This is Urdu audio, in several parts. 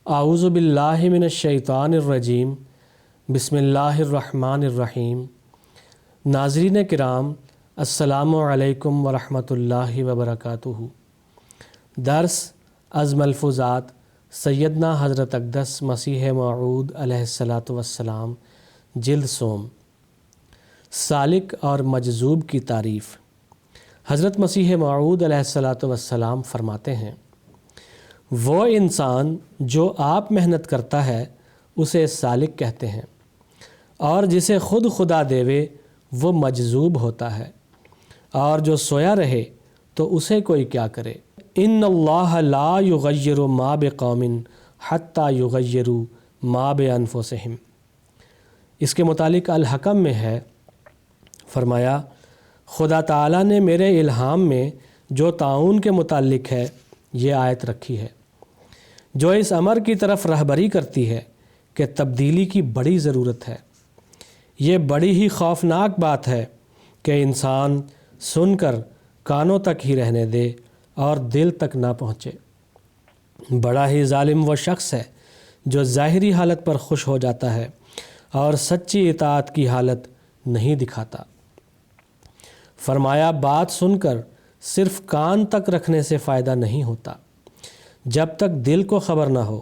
اعوذ باللہ من الشیطان الرجیم بسم اللہ الرحمن الرحیم۔ ناظرین کرام، السلام علیکم ورحمۃ اللہ وبرکاتہ۔ درس از ملفوظات سیدنا حضرت اقدس مسیح موعود علیہ الصلاۃ والسلام، جلد سوم، سالک اور مجذوب کی تعریف۔ حضرت مسیح موعود علیہ الصلاۃ والسلام فرماتے ہیں، وہ انسان جو آپ محنت کرتا ہے اسے سالک کہتے ہیں، اور جسے خود خدا دیوے وہ مجذوب ہوتا ہے، اور جو سویا رہے تو اسے کوئی کیا کرے۔ ان اللہ لا یغیر ما بقوم حتی یغیروا ما بانفسہم۔ اس کے متعلق الحکم میں ہے، فرمایا خدا تعالیٰ نے میرے الہام میں جو تعاون کے متعلق ہے یہ آیت رکھی ہے، جو اس امر کی طرف رہبری کرتی ہے کہ تبدیلی کی بڑی ضرورت ہے۔ یہ بڑی ہی خوفناک بات ہے کہ انسان سن کر کانوں تک ہی رہنے دے اور دل تک نہ پہنچے۔ بڑا ہی ظالم وہ شخص ہے جو ظاہری حالت پر خوش ہو جاتا ہے اور سچی اطاعت کی حالت نہیں دکھاتا۔ فرمایا بات سن کر صرف کان تک رکھنے سے فائدہ نہیں ہوتا، جب تک دل کو خبر نہ ہو۔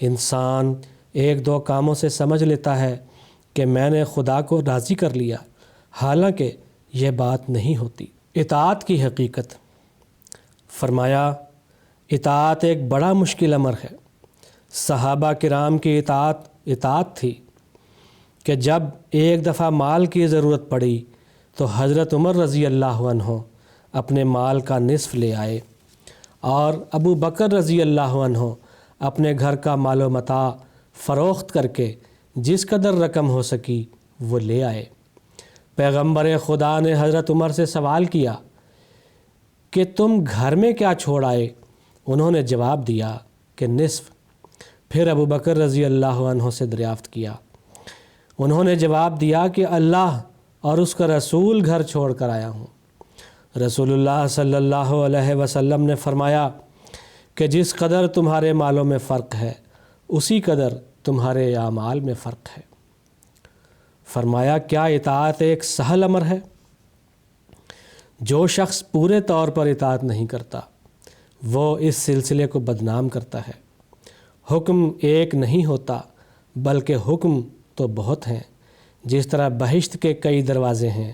انسان ایک دو کاموں سے سمجھ لیتا ہے کہ میں نے خدا کو راضی کر لیا، حالانکہ یہ بات نہیں ہوتی۔ اطاعت کی حقیقت۔ فرمایا اطاعت ایک بڑا مشکل امر ہے۔ صحابہ کرام کی اطاعت تھی کہ جب ایک دفعہ مال کی ضرورت پڑی تو حضرت عمر رضی اللہ عنہ اپنے مال کا نصف لے آئے، اور ابو بکر رضی اللہ عنہ اپنے گھر کا مال و متاع فروخت کر کے جس قدر رقم ہو سکی وہ لے آئے۔ پیغمبر خدا نے حضرت عمر سے سوال کیا کہ تم گھر میں کیا چھوڑ آئے؟ انہوں نے جواب دیا کہ نصف۔ پھر ابو بکر رضی اللہ عنہ سے دریافت کیا، انہوں نے جواب دیا کہ اللہ اور اس کا رسول گھر چھوڑ کر آیا ہوں۔ رسول اللہ صلی اللہ علیہ وسلم نے فرمایا کہ جس قدر تمہارے مالوں میں فرق ہے اسی قدر تمہارے اعمال میں فرق ہے۔ فرمایا کیا اطاعت ایک سہل امر ہے؟ جو شخص پورے طور پر اطاعت نہیں کرتا وہ اس سلسلے کو بدنام کرتا ہے۔ حکم ایک نہیں ہوتا بلکہ حکم تو بہت ہیں، جس طرح بہشت کے کئی دروازے ہیں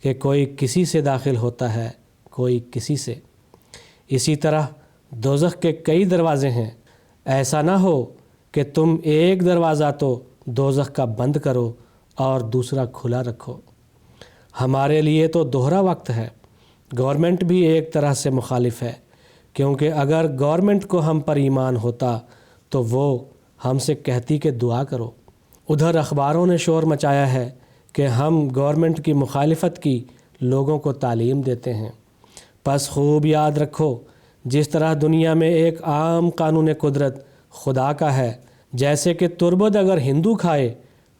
کہ کوئی کسی سے داخل ہوتا ہے کوئی کسی سے، اسی طرح دوزخ کے کئی دروازے ہیں۔ ایسا نہ ہو کہ تم ایک دروازہ تو دوزخ کا بند کرو اور دوسرا کھلا رکھو۔ ہمارے لیے تو دوہرا وقت ہے۔ گورنمنٹ بھی ایک طرح سے مخالف ہے، کیونکہ اگر گورنمنٹ کو ہم پر ایمان ہوتا تو وہ ہم سے کہتی کہ دعا کرو۔ ادھر اخباروں نے شور مچایا ہے کہ ہم گورنمنٹ کی مخالفت کی لوگوں کو تعلیم دیتے ہیں۔ پس خوب یاد رکھو، جس طرح دنیا میں ایک عام قانون قدرت خدا کا ہے، جیسے کہ تربت اگر ہندو کھائے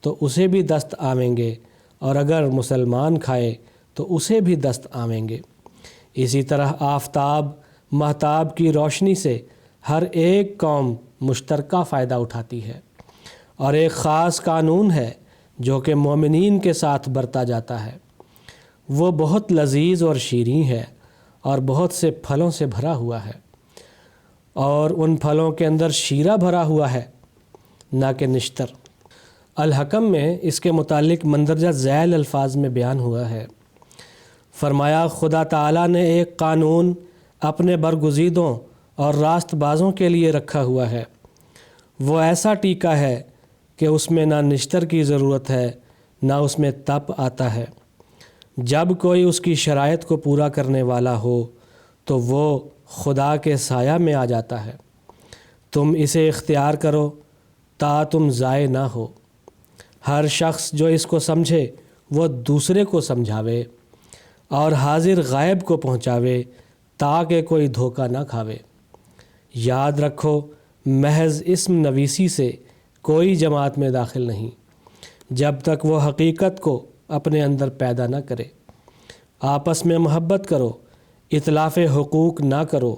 تو اسے بھی دست آویں گے، اور اگر مسلمان کھائے تو اسے بھی دست آویں گے، اسی طرح آفتاب مہتاب کی روشنی سے ہر ایک قوم مشترکہ فائدہ اٹھاتی ہے، اور ایک خاص قانون ہے جو کہ مومنین کے ساتھ برتا جاتا ہے۔ وہ بہت لذیذ اور شیریں ہے اور بہت سے پھلوں سے بھرا ہوا ہے، اور ان پھلوں کے اندر شیرہ بھرا ہوا ہے نہ کہ نشتر۔ الحکم میں اس کے متعلق مندرجہ ذیل الفاظ میں بیان ہوا ہے۔ فرمایا خدا تعالیٰ نے ایک قانون اپنے برگزیدوں اور راست بازوں کے لیے رکھا ہوا ہے۔ وہ ایسا ٹیکا ہے کہ اس میں نہ نشتر کی ضرورت ہے نہ اس میں تپ آتا ہے۔ جب کوئی اس کی شرائط کو پورا کرنے والا ہو تو وہ خدا کے سایہ میں آ جاتا ہے۔ تم اسے اختیار کرو تا تم ضائع نہ ہو۔ ہر شخص جو اس کو سمجھے وہ دوسرے کو سمجھاوے اور حاضر غائب کو پہنچاوے تاکہ کوئی دھوکہ نہ کھاوے۔ یاد رکھو محض اسم نویسی سے کوئی جماعت میں داخل نہیں جب تک وہ حقیقت کو اپنے اندر پیدا نہ کرے۔ آپس میں محبت کرو، اتلاف حقوق نہ کرو،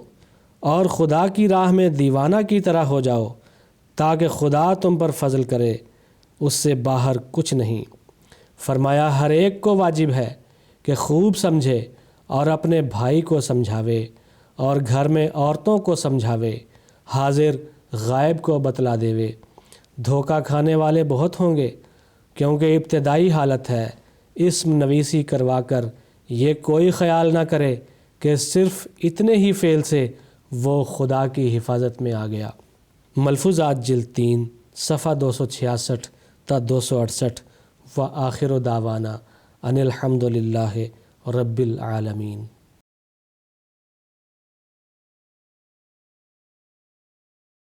اور خدا کی راہ میں دیوانہ کی طرح ہو جاؤ تاکہ خدا تم پر فضل کرے، اس سے باہر کچھ نہیں۔ فرمایا ہر ایک کو واجب ہے کہ خوب سمجھے اور اپنے بھائی کو سمجھاوے اور گھر میں عورتوں کو سمجھاوے، حاضر غائب کو بتلا دیوے۔ دھوکہ کھانے والے بہت ہوں گے، کیونکہ ابتدائی حالت ہے۔ اسم نویسی کروا کر یہ کوئی خیال نہ کرے کہ صرف اتنے ہی فعل سے وہ خدا کی حفاظت میں آ گیا۔ ملفوظات جلد 3 صفحہ 266 تا 268۔ وآخر دعوانا ان الحمد للہ رب العالمین۔